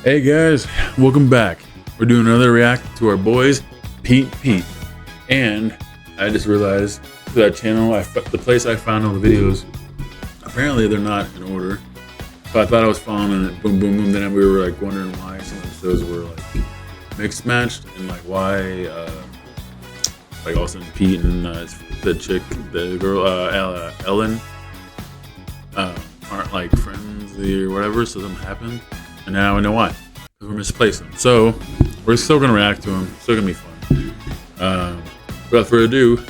Hey guys, welcome back. We're doing another react to our boys, Pete, and I just realized that channel, the place I found all the videos, apparently they're not in order. So I thought I was following it, boom, boom, boom. Then we were like wondering why some episodes were like mixed matched, and like why, like all of a sudden Pete and the girl, Ellen, aren't like friends or whatever. So something happened. And now I know why. Because we're misplacing them. So we're still gonna react to them. Still gonna be fun. Without further ado,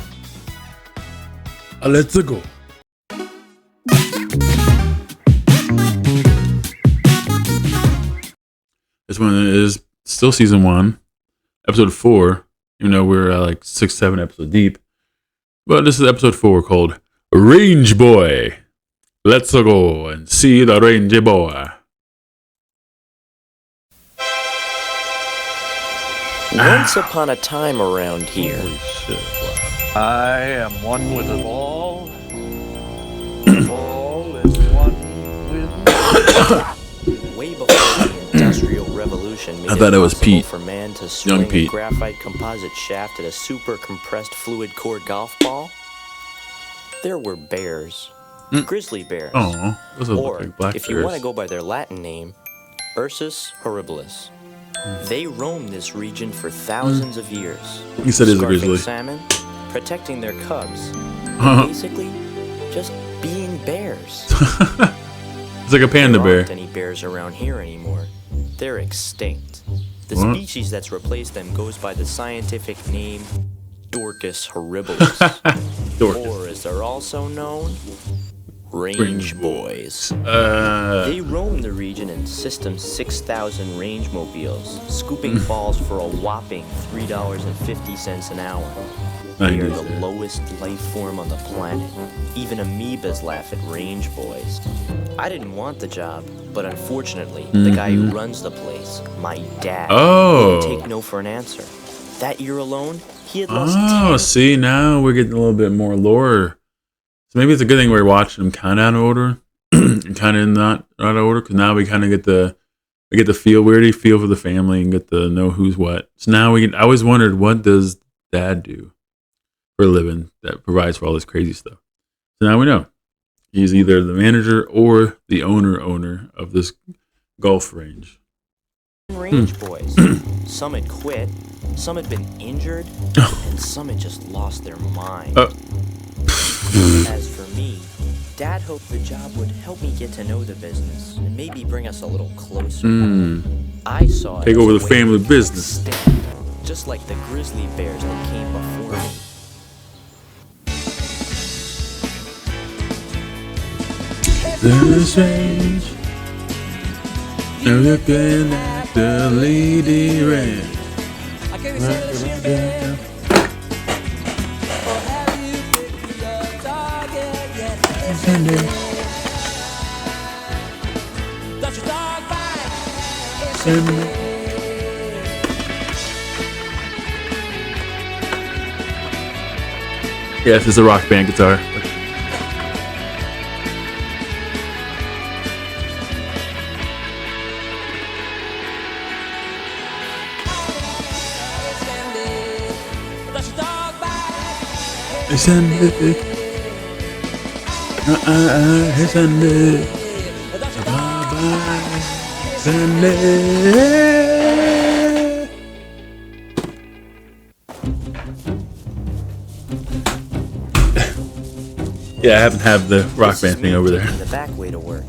let's go. This one is still season 1, episode 4. Even though we're like 6, 7 episodes deep. But this is episode 4 called RANGEBOY. Let's go and see the RANGEBOy. Once upon a time around here. Holy shit, wow. I am one with the ball. The ball is one with me. Way before the Industrial Revolution made I thought it was possible Pete. for man to swing Young Pete. a graphite composite shaft at a super compressed fluid core golf ball, there were bears. Grizzly bears. Oh, those are Or, like black if you bears. want to go by their Latin name, Ursus horribilis. They roamed this region for thousands of years. He said he's a scarfing grizzly. salmon, protecting their cubs, basically just being bears. It's like a panda There bear. aren't any bears around here anymore. They're extinct. The What? species that's replaced them goes by the scientific name Dorcas horribilis, Dorcas. or as they're also known, range boys. They roam the region in System 6000 range mobiles, scooping balls for a whopping $3.50 an hour. They are the lowest life form on the planet. Even amoebas laugh at range boys. I didn't want the job, but unfortunately, the guy who runs the place, my dad, wouldn't take no for an answer. That year alone, he had lost 10. See, now we're getting a little bit more lore. So maybe it's a good thing we're watching them kind of out of order and kind of not out of order, because now we kind of get the feel, we already feel for the family and get to know who's what. So now I always wondered, what does dad do for a living that provides for all this crazy stuff? So now we know. He's either the manager or the owner of this golf range. Range boys. Some had quit, some had been injured, and some had just lost their mind. As for me, Dad hoped the job would help me get to know the business and maybe bring us a little closer. I saw it Take as over a the way family we could business. extend, just like the grizzly bears that came before me. This range, they're looking at the lady range. Yes, it's a rock band guitar. Send it. Send it. Bye-bye. Send it. Yeah, I haven't had the rock band thing over there. The back way to work.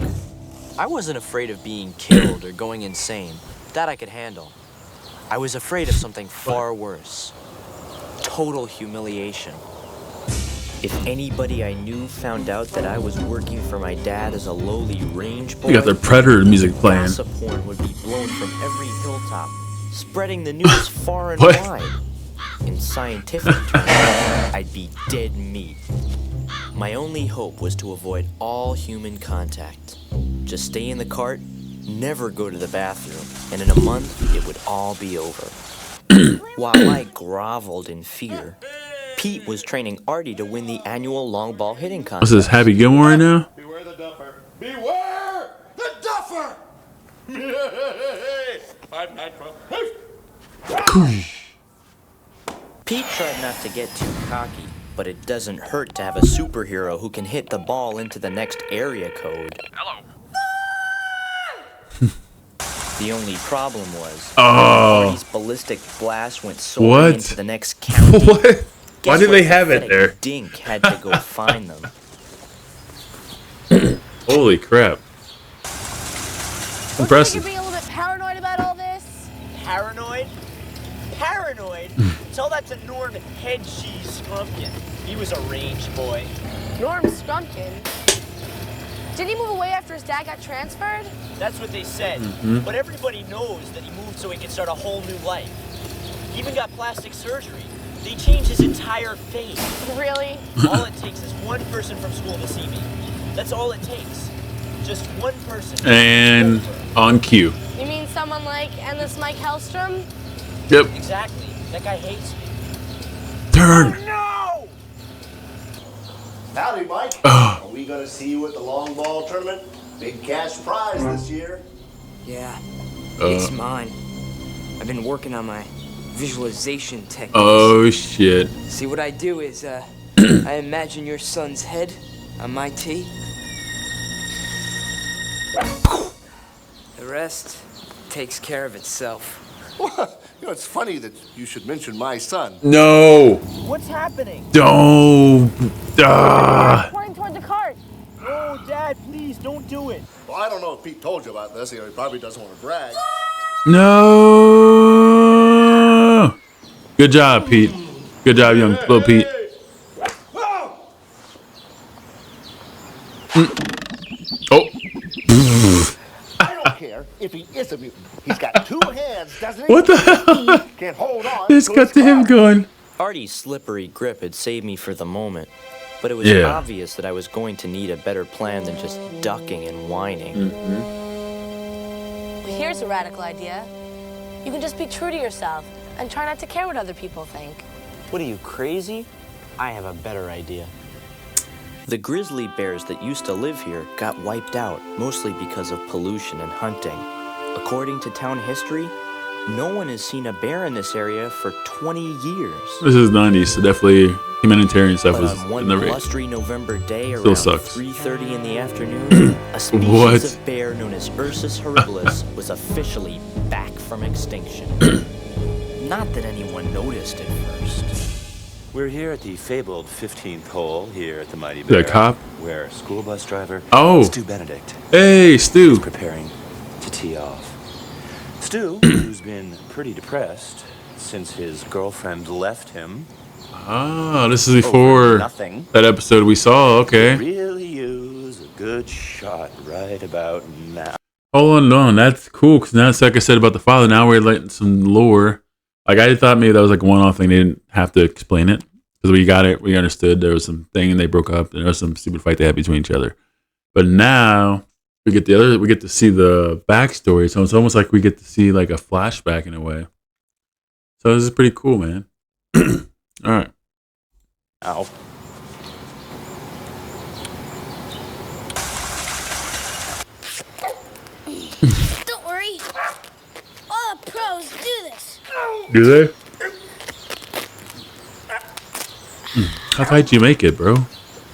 I wasn't afraid of being killed or going insane. That I could handle. I was afraid of something far worse. Total humiliation. If anybody I knew found out that I was working for my dad as a lowly range boy, You got their Predator music playing. gossip horn would be blown from every hilltop, spreading the news far and What? wide. In scientific terms, I'd be dead meat. My only hope was to avoid all human contact. Just stay in the cart, never go to the bathroom, and in a month, it would all be over. While I groveled in fear, Pete was training Artie to win the annual long ball hitting What's contest. this, Happy Gilmore right now? Beware the duffer. Beware the duffer! Pete tried not to get too cocky, but it doesn't hurt to have a superhero who can hit the ball into the next area code. Hello. The only problem was, Oh. Marty's ballistic blast went soaring into the next county. What? Why Guess did what they have it there? pathetic dink had to go find them. Holy crap. Don't Impressive. you think you're being a little bit paranoid about all this? Paranoid? Paranoid? Tell that to Norm Head Cheese Scrumpkin. He was a range boy. Norm Scrumpkin? Didn't he move away after his dad got transferred? That's what they said. But everybody knows that he moved so he could start a whole new life. He even got plastic surgery. They changed his entire face. Really? All it takes is one person from school to see me. That's all it takes. Just one person. And on cue. You mean someone like Endless Mike Hellstrom? Yep. Exactly. That guy hates me. Turn. No! Howdy, Mike. Oh. Are we going to see you at the long ball tournament? Big cash prize this year. Yeah, it's mine. I've been working on my visualization techniques. Oh shit. See, what I do is, I imagine your son's head on my tee. The rest takes care of itself. You know, it's funny that you should mention my son. No. What's happening? Don't. Pointing toward the cart. Oh, Dad, please don't do it. Well, I don't know if Pete told you about this. You know, he probably doesn't want to brag. No. Good job, Pete. Good job, young little Pete. Oh. I don't care if he is a mutant. He's got two hands, doesn't he? What the hell? He can hold on. This to got his to him cart. going. Artie's slippery grip had saved me for the moment, but it was Yeah. obvious that I was going to need a better plan than just ducking and whining. Here's a radical idea. You can just be true to yourself and try not to care what other people think. What are you, crazy? I have a better idea. The grizzly bears that used to live here got wiped out, mostly because of pollution and hunting. According to town history, no one has seen a bear in this area for 20 years. This is 90s, so definitely humanitarian stuff But was on one in the rate. blustery November day Still around sucks. 3:30 in the afternoon, a species What? of bear known as Ursus horribilis was officially back from extinction. Not that anyone noticed at first. We're here at the fabled 15th hole here at the Mighty The Bear, cop? where school bus driver Oh. Stu Benedict Hey, Stu. is preparing to tee off. Stu, who's been pretty depressed since his girlfriend left him, Ah, this is over before nothing, that episode we saw. Okay. really use a good shot right about now. Hold on. That's cool. Because now it's like I said about the father. Now we're letting some lore. Like I thought maybe that was like a one-off thing. They didn't have to explain it because we got it. We understood there was some thing and they broke up. And there was some stupid fight they had between each other. But now we get we get to see the backstory. So it's almost like we get to see like a flashback in a way. So this is pretty cool, man. All right. Ow. Don't worry. All the pros do this. Do they? How tight do you make it, bro?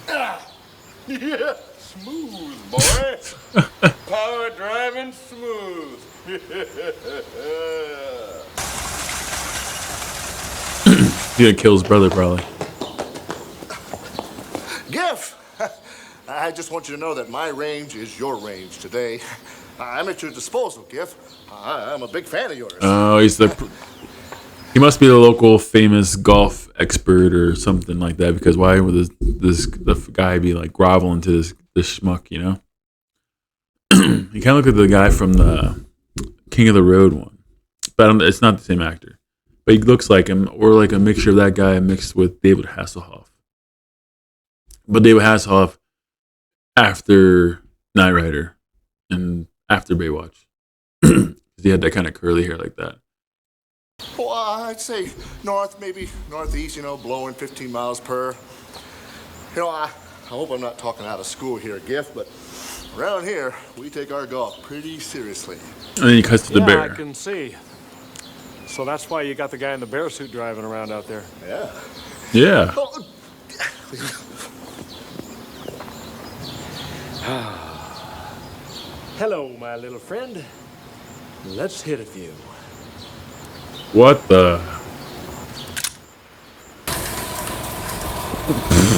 Yeah, smooth, boy. Power driving smooth. He's gonna kill his brother, probably. Gif! I just want you to know that my range is your range today. I'm at your disposal, Gif. I'm a big fan of yours. Oh, he must be the local famous golf expert or something like that. Because why would the guy be like groveling to this schmuck? You know, he kind of look like the guy from the King of the Road one, but it's not the same actor. But he looks like him, or like a mixture of that guy mixed with David Hasselhoff. But David Hasselhoff after Knight Rider and after Baywatch, he had that kind of curly hair like that. Well, I'd say north, maybe northeast, blowing 15 miles per. I hope I'm not talking out of school here, Gif, but around here, we take our golf pretty seriously. And then he cuts to the Yeah, bear. I can see. So that's why you got the guy in the bear suit driving around out there. Yeah. Yeah. Hello, my little friend. Let's hit a few. What the?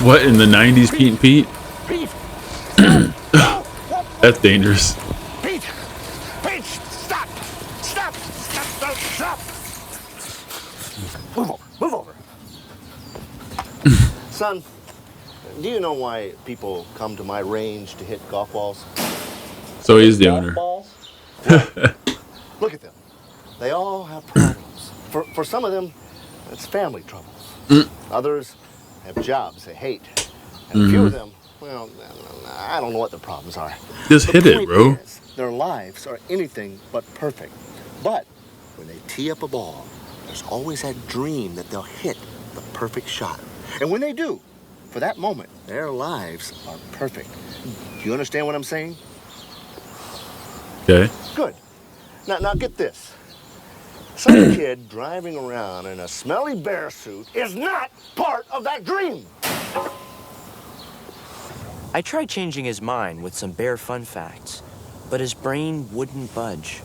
What in the 90s, Pete and Pete? Pete! That's dangerous. Pete! Pete! Stop! Stop! Stop! Stop! Move over! Move over! Son, do you know why people come to my range to hit golf balls? So he's the owner. Look at them. They all have problems. For some of them, it's family troubles. Others have jobs they hate. And a few of them, well, I don't know what their problems are. Just hit it, bro. Is, their lives are anything but perfect. But when they tee up a ball, there's always that dream that they'll hit the perfect shot. And when they do, for that moment, their lives are perfect. Do you understand what I'm saying? Okay. Good. Now get this. Some kid driving around in a smelly bear suit is not part of that dream. I tried changing his mind with some bear fun facts, but his brain wouldn't budge.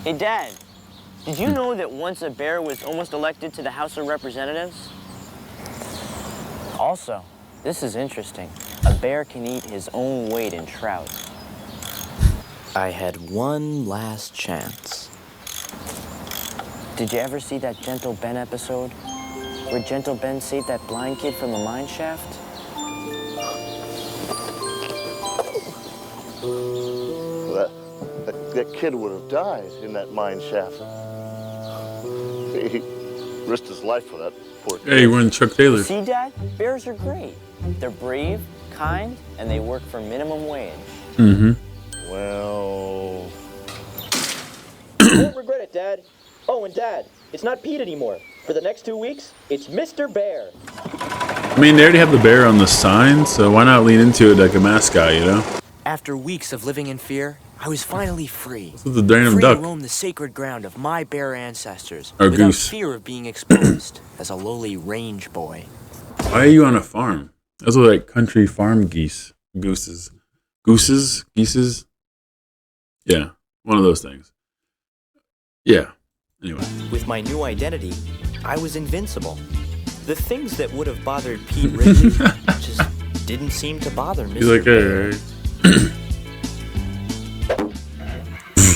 Hey, Dad, did you know that once a bear was almost elected to the House of Representatives? Also, this is interesting. A bear can eat his own weight in trout. I had one last chance. Did you ever see that Gentle Ben episode? Where Gentle Ben saved that blind kid from a mine shaft? That kid would have died in that mine shaft. He risked his life for that poor kid. Hey, we're in Chuck Taylor. See, Dad? Bears are great. They're brave, kind, and they work for minimum wage. Mm-hmm. Well... You won't regret it, Dad. Oh, and Dad, it's not Pete anymore. For the next 2 weeks, it's Mr. Bear. I mean, they already have the bear on the sign, so why not lean into it like a mascot, you know? After weeks of living in fear, I was finally free. What's with the random Free duck? to roam the sacred ground of my bear ancestors Or without goose. fear of being exposed as a lowly range boy. Why are you on a farm? Those are like country farm geese. Gooses. Gooses? Geeses? Yeah, one of those things. Yeah. Anyway. With my new identity, I was invincible. The things that would have bothered Pete Ridley just didn't seem to bother Mr. He's like, Bear. hey.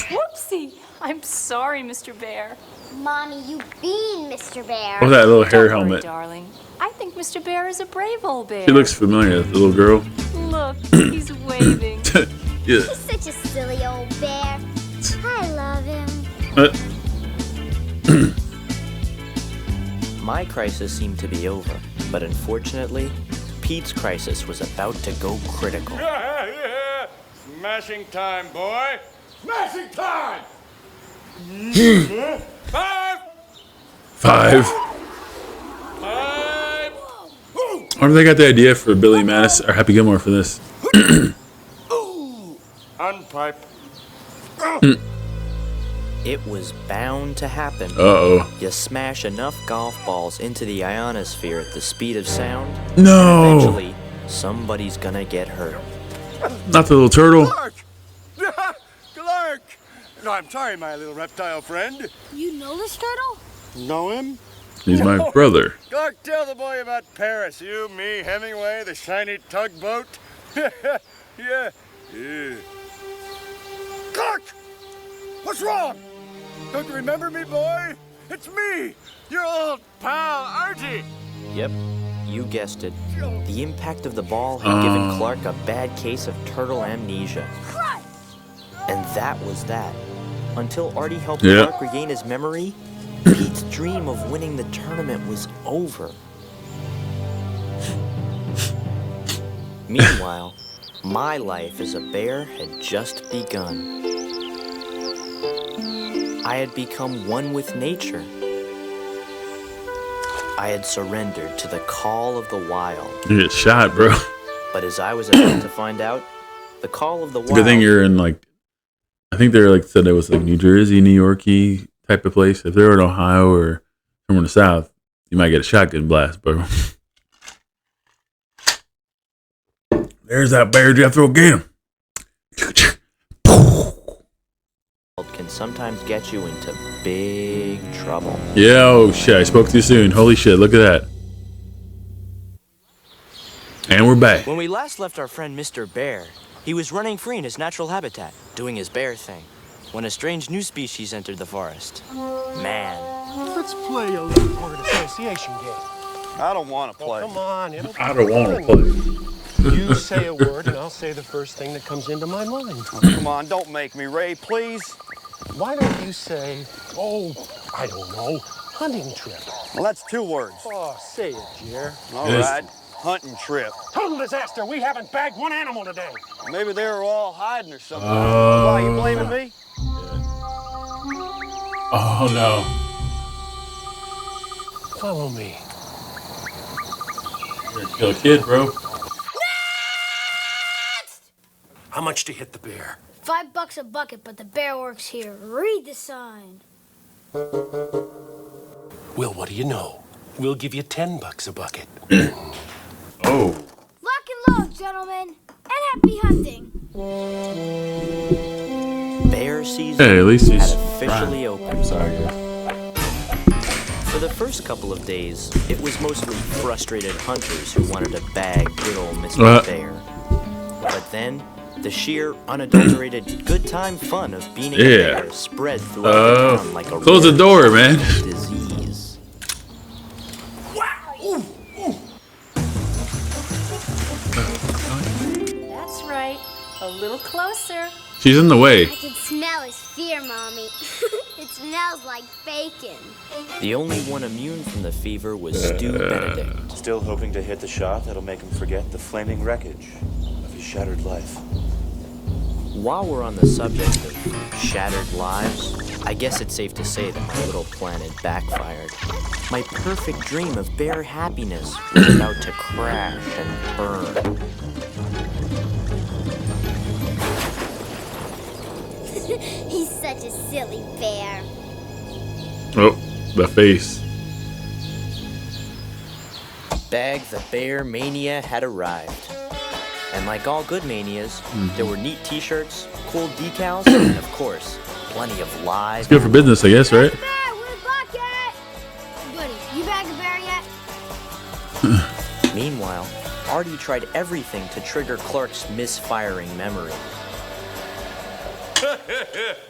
Whoopsie! I'm sorry, Mr. Bear. Mommy, you bean, Mr. Bear. Oh, that little hair Don't worry, helmet. darling. I think Mr. Bear is a brave old bear. She looks familiar, the little girl. Look, he's waving. Yeah. He's such a silly old bear. I love him. My crisis seemed to be over, but unfortunately, Pete's crisis was about to go critical. Yeah. Smashing time, boy. Smashing time! Five! Five. I wonder if they got the idea for Billy Madison or Happy Gilmore for this. Unpipe. It was bound to happen. Uh-oh. You smash enough golf balls into the ionosphere at the speed of sound, No! and eventually, somebody's gonna get hurt. Not the little turtle. Clark! Clark! No, I'm sorry, my little reptile friend. You know this turtle? Know him? He's my brother. Clark, tell the boy about Paris. You, me, Hemingway, the shiny tugboat. Yeah. Clark! What's wrong? Don't you remember me, boy? It's me, your old pal, Archie. Yep, you guessed it. The impact of the ball had given Clark a bad case of turtle amnesia. And that was that. Until Artie helped Clark regain his memory, Pete's dream of winning the tournament was over. Meanwhile, my life as a bear had just begun. I had become one with nature. I had surrendered to the call of the wild. You get shot, bro. But as I was about to find out, the call of the It's a good thing wild you're in like I think they're like said it was like New Jersey, New Yorky type of place. If they were in Ohio or somewhere in the South, you might get a shotgun blast, bro. There's that bear, Jethro. Get him. Can sometimes get you into big trouble. Yeah, oh shit, I spoke too soon. Holy shit, look at that. And we're back. When we last left our friend Mr. Bear, he was running free in his natural habitat, doing his bear thing, when a strange new species entered the forest. Man. Let's play a little word association game. I don't want to play. Oh, come on. I don't want to play. You say a word and I'll say the first thing that comes into my mind. Oh, come on, don't make me, Ray, please. Why don't you say, oh, I don't know, hunting trip? Well, that's 2 words. Oh, say it, Jer. All right, hunting trip. Total disaster. We haven't bagged one animal today. Maybe they were all hiding or something. Why, you blaming me? Oh no. Follow me. You're gonna kill a kid, bro. How much to hit the bear? $5 a bucket, but the bear works here. Read the sign. Well, what do you know? We'll give you $10 a bucket. Oh. Lock and load, gentlemen, and happy hunting. Bear season Hey, at least he's had officially opened. I'm sorry, guys. For the first couple of days, it was mostly frustrated hunters who wanted to bag good old Mr. Bear. But then, the sheer, unadulterated, good time fun of being a bear spread throughout the town like a close the door, man. disease. That's right. A little closer. She's in the way. I can smell his fear, Mommy. It smells like bacon. The only one immune from the fever was Stu Benedict. Still hoping to hit the shot that'll make him forget the flaming wreckage of his shattered life. While we're on the subject of shattered lives, I guess it's safe to say that my little planet backfired. My perfect dream of bear happiness was about to crash and burn. He's such a silly bear. Oh, the face. Bag the Bear Mania had arrived. And like all good manias, there were neat t-shirts, cool decals, and of course, plenty of live... It's good for business, I guess, right? Bear with a bucket! Buddy, you bagged a bear yet? Meanwhile, Artie tried everything to trigger Clark's misfiring memory.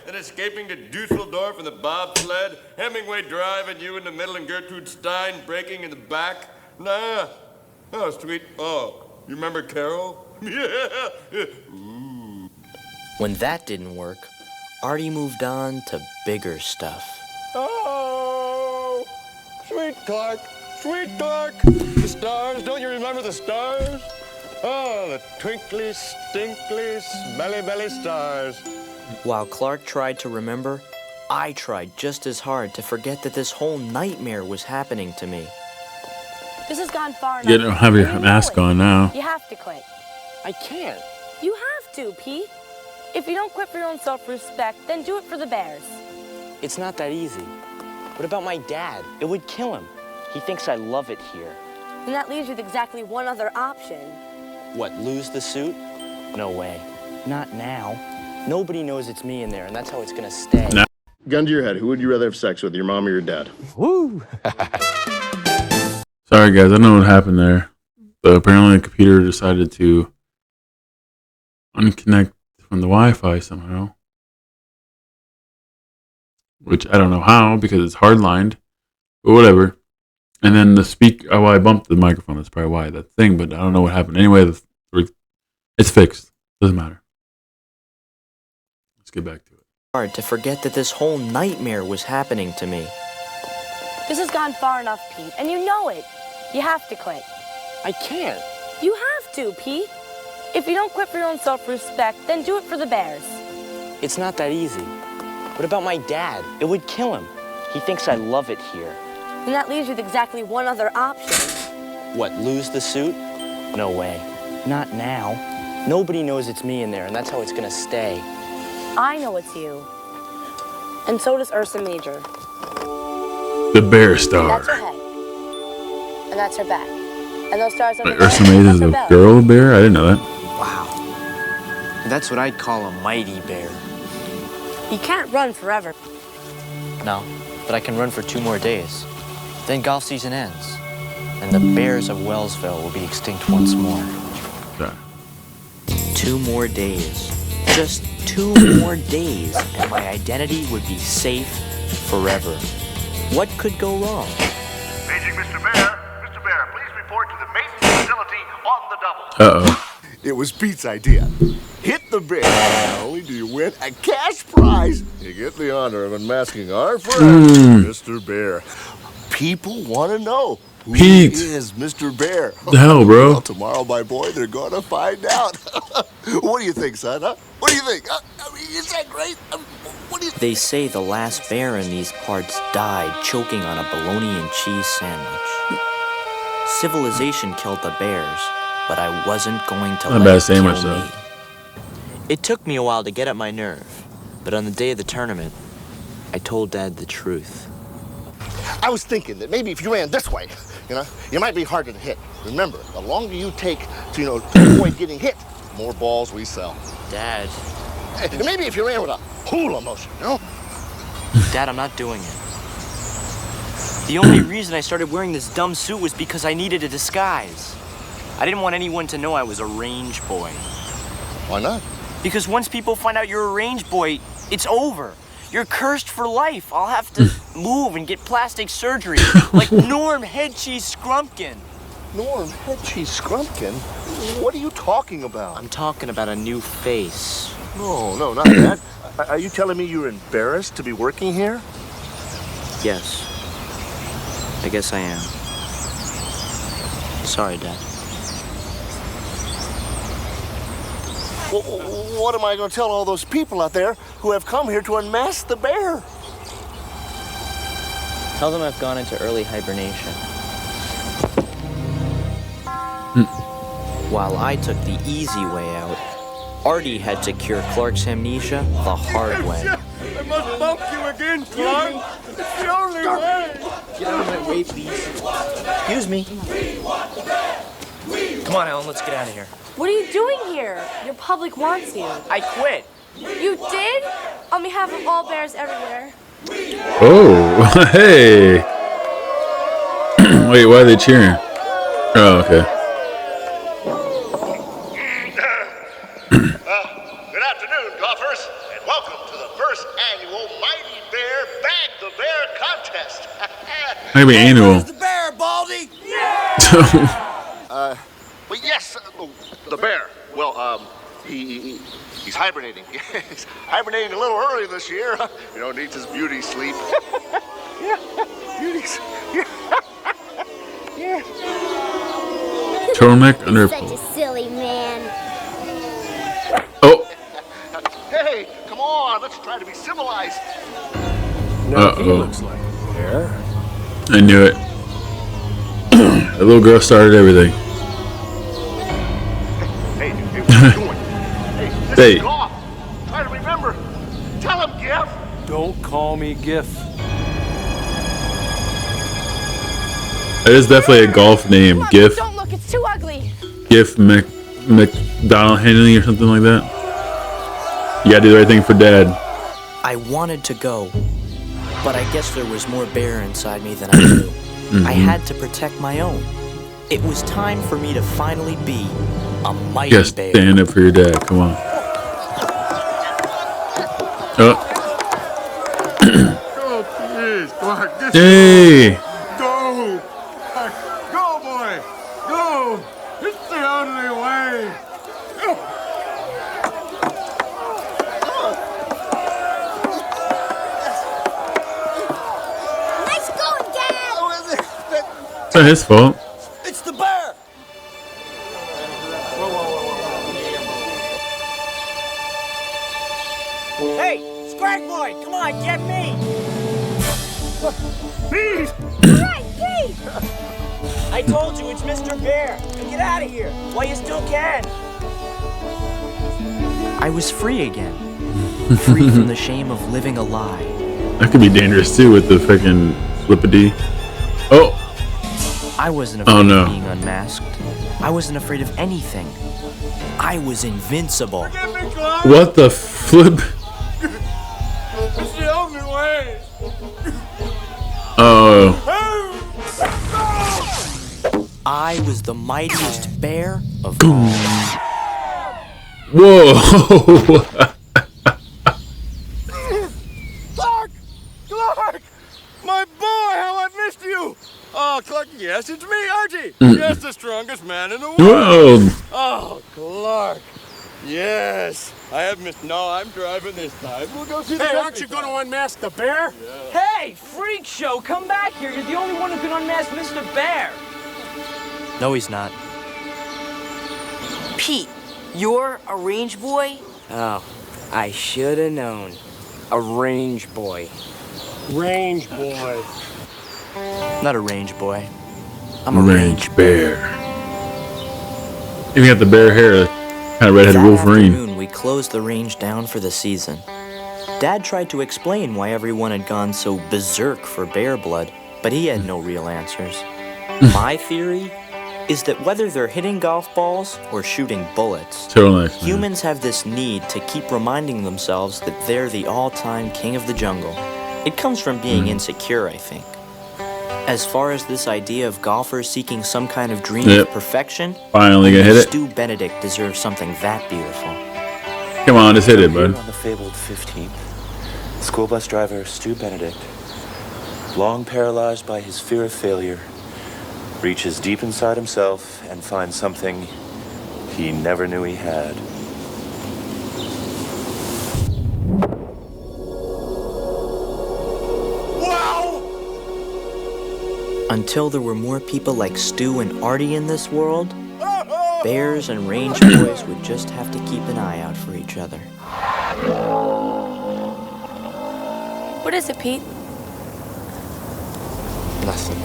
And escaping to Dusseldorf in the bobsled, Hemingway Drive and you in the middle and Gertrude Stein breaking in the back? Nah. Oh, sweet. Oh, you remember Carol? Yeah. Ooh. When that didn't work, Artie moved on to bigger stuff. Oh, sweet Clark, sweet Clark. The stars, don't you remember the stars? Oh, the twinkly, stinkly, smelly belly stars. While Clark tried to remember, I tried just as hard to forget that this whole nightmare was happening to me. This has gone far enough. You don't have your mask on now. You have to quit. I can't. You have to, Pete. If you don't quit for your own self-respect, then do it for the bears. It's not that easy. What about my dad? It would kill him. He thinks I love it here. And that leaves you with exactly one other option. What, lose the suit? No way. Not now. Nobody knows it's me in there, and that's how it's gonna stay. No. Gun to your head, who would you rather have sex with, your mom or your dad? Woo! Sorry, guys. I don't know what happened there. But apparently the computer decided to unconnect from the Wi-Fi somehow. Which I don't know how, because it's hardlined. But whatever. And then the well, I bumped the microphone. That's probably why that thing. But I don't know what happened. Anyway, it's fixed. Doesn't matter. Let's get back to it. Hard to forget that this whole nightmare was happening to me. This has gone far enough, Pete, and you know it. You have to quit. I can't. You have to, Pete. If you don't quit for your own self-respect, then do it for the bears. It's not that easy. What about my dad? It would kill him. He thinks I love it here. And that leaves you with exactly one other option. What, lose the suit? No way. Not now. Nobody knows it's me in there, and that's how it's gonna stay. I know it's you. And so does Ursa Major. The bear star. That's her head. And that's her back. And those stars over Like there, Ursa Major that's is her a belly. girl bear? I didn't know that. Wow. That's what I'd call a mighty bear. You can't run forever. No, but I can run for 2 more days. Then golf season ends, and the bears of Wellsville will be extinct once more. Okay. 2 more days. Just 2 more days, and my identity would be safe forever. What could go wrong? Paging Mr. Bear. Mr. Bear, please report to the maintenance facility on the double. Uh-oh. It was Pete's idea. Hit the bear. Not only do you win a cash prize, you get the honor of unmasking our friend, Mr. Bear. People want to know who Pete is Mr. Bear. The hell, bro? Well, tomorrow, my boy, they're going to find out. What do you think, son? Huh? What do you think? I mean, is that great? What do you think? They say the last bear in these parts died choking on a bologna and cheese sandwich. Civilization killed the bears, but I wasn't going to Not a let bad it sandwich, kill though. me. It took me a while to get up my nerve, but on the day of the tournament, I told Dad the truth. I was thinking that maybe if you ran this way, you might be harder to hit. Remember, the longer you take to avoid getting hit, the more balls we sell. Dad. And maybe if you ran with a hula motion, Dad, I'm not doing it. The only reason I started wearing this dumb suit was because I needed a disguise. I didn't want anyone to know I was a range boy. Why not? Because once people find out you're a range boy, it's over. You're cursed for life. I'll have to move and get plastic surgery, like Norm Head Cheese Scrumpkin. Norm Head Cheese Scrumpkin? What are you talking about? I'm talking about a new face. No, not that. Are you telling me you're embarrassed to be working here? Yes. I guess I am. Sorry, Dad. Well, what am I going to tell all those people out there who have come here to unmask the bear? Tell them I've gone into early hibernation. While I took the easy way out, Artie had to cure Clark's amnesia the hard way. I must bump you again, Clark. It's the only way. Get out of my way, please. Excuse me. Come on, Ellen, let's get out of here. What are you doing here? Your public wants you. I quit. You did? On behalf of all bears everywhere. Oh, hey. Wait, why are they cheering? Oh, okay. Good afternoon, golfers, and welcome to the first annual Mighty Bear Bag the Bear contest. Maybe annual. The bear, Baldy? Well, yes, the bear. Well, he's hibernating. He's hibernating a little early this year. Needs his beauty sleep. Yeah, beauties. Yeah. Turtleneck under. Such a silly man. Oh. Hey, come on, let's try to be civilized. Uh-oh. Looks like a bear. I knew it. The little girl started everything. Hey, what are you doing? Hey, this Hey. is golf. Try to remember. Tell him, Giff. Don't call me Giff. It is definitely a golf name. Giff. Don't look, it's too ugly. Giff McDonald Henley or something like that. You gotta do the right thing for Dad. I wanted to go, but I guess there was more bear inside me than I knew. I had to protect my own. It was time for me to finally be a mighty You gotta bear. stand up for your dad. Come on. Oh. Oh, please, Clark. Just Hey. go. Go, boy. Go. It's the only way. Nice going, Dad! It's not his fault. It's the bear. Hey, Scrag Boy, come on, get me! Please. Right, Pete! I told you it's Mr. Bear. Now get out of here while you still can. I was free again. free from the shame of living a lie. That could be dangerous too with the freaking flippity. Oh! I wasn't afraid of being unmasked. I wasn't afraid of anything. I was invincible. What the flip? It's the only way. Oh. I was the mightiest bear of all. Whoa! Clark! My boy, how I missed you! Oh, Clark, yes, it's me, Archie. Yes, the strongest man in the world. Whoa! Oh, Clark. Yes. I have missed. No, I'm driving this time. We'll go see the Hey, aren't you going to unmask the bear? Yeah. Hey, freak show, come back here. You're the only one who can unmask Mr. Bear. No, he's not. Pete, you're a range boy? Oh, I should have known. A range boy. Range boy. Not a range boy. I'm a range bear. You got the bear hair, kind of redheaded Wolverine. That afternoon, we closed the range down for the season. Dad tried to explain why everyone had gone so berserk for bear blood, but he had no real answers. My theory is that whether they're hitting golf balls or shooting bullets, humans have this need to keep reminding themselves that they're the all-time king of the jungle. It comes from being insecure, I think. As far as this idea of golfers seeking some kind of dream of perfection, finally gonna hit it. Stu Benedict deserves something that beautiful. Come on, just hit it, bud. On the fabled 15th, school bus driver Stu Benedict, long paralyzed by his fear of failure, reaches deep inside himself and finds something he never knew he had. Until there were more people like Stu and Artie in this world, bears and range boys would just have to keep an eye out for each other. What is it, Pete? Nothing.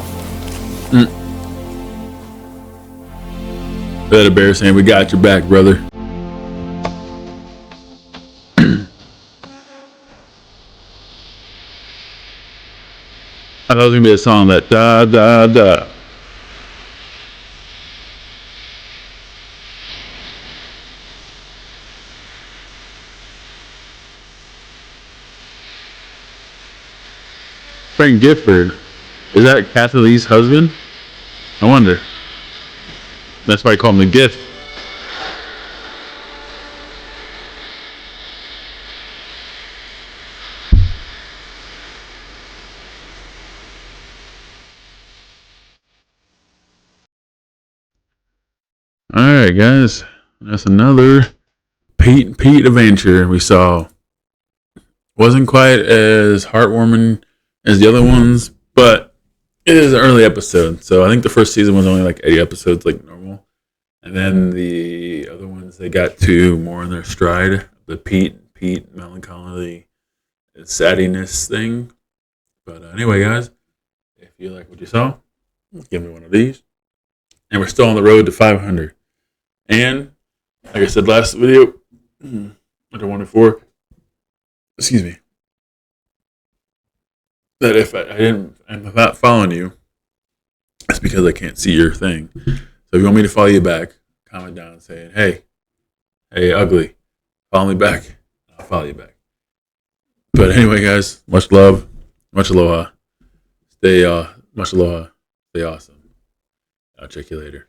That a bear saying, "We got your back, brother." I thought it was gonna be a song that da da da. Frank Gifford, is that Kathy Lee's husband? I wonder. That's why I call him the Gift. Alright guys, that's another Pete adventure we saw. Wasn't quite as heartwarming as the other ones, but it is an early episode. So I think the first season was only like 80 episodes like normal. And then the other ones, they got to more in their stride. The Pete melancholy, saddiness thing. But anyway guys, if you like what you saw, give me one of these. And we're still on the road to 500. And, like I said last video, under 104, excuse me, that if I'm not following you, that's because I can't see your thing. So if you want me to follow you back, comment down saying, hey, ugly, follow me back. I'll follow you back. But anyway, guys, much love, much aloha. Much aloha, stay awesome. I'll check you later.